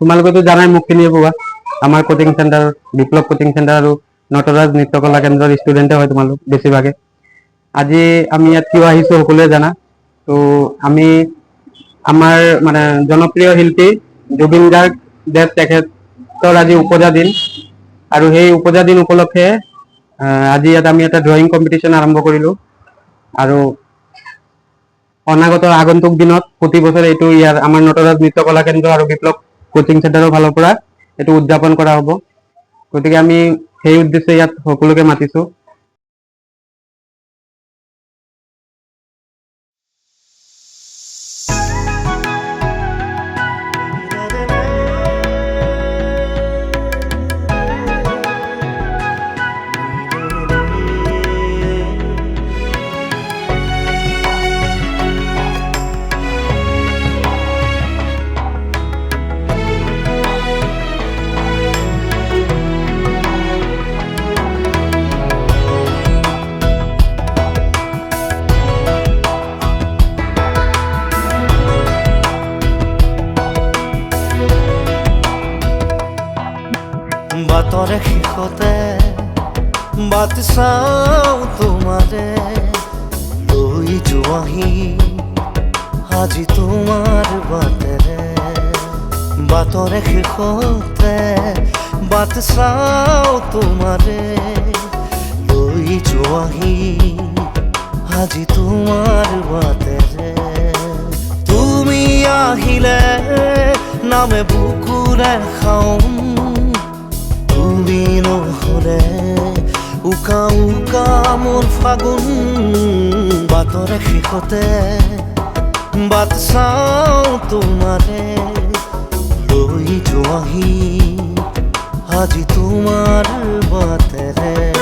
তোমালোকেতো জানাই মোক চিনিয়ে পোৱা আমাৰ কোচিং চেণ্টাৰ বিপ্লৱ কোচিং চেণ্টাৰ আৰু নটৰাজ নৃত্যকলা কেন্দ্ৰৰ ষ্টুডেণ্টে হয় তোমালোক বেছিভাগে। আজি আমি ইয়াত কিয় আহিছোঁ সকলোৱে জানা। তো আমি আমাৰ মানে জনপ্ৰিয় শিল্পী জুবিন গাৰ্গ দেৱ তেখেতৰ আজি উপজা দিন আৰু সেই উপজা দিন উপলক্ষে আজি ইয়াত আমি এটা ড্ৰয়িং কম্পিটিশ্যন আৰম্ভ কৰিলোঁ আৰু অনাগত আগন্তুক দিনত প্ৰতি বছৰে এইটো ইয়াৰ আমাৰ নটৰাজ নৃত্যকলা কেন্দ্ৰ আৰু বিপ্লৱ কোচিং চেণ্টাৰৰ ফালৰ পৰা এইটো উদযাপন কৰা হ'ব। গতিকে আমি সেই উদ্দেশ্যে ইয়াত সকলোকে মাতিছোঁ। বাটৰে শেষতে বাট চাওঁ তোমাৰে লৈ যোৱাহি আজি তোমাৰ বাটেৰে। বাটৰে শেষতে বাট চাওঁ তোমাৰে লৈ যোৱাহি আজি তোমাৰ বাটেৰে। তুমি আহিলে নামে বুকুৰে খাওঁ, তুমি নহলে উকা উকা মোৰ ফাগুন। বাটৰে শেষতে বাট চাওঁ তোমাৰে লৈ যোৱাহি আজি তোমাৰ বাটেৰে।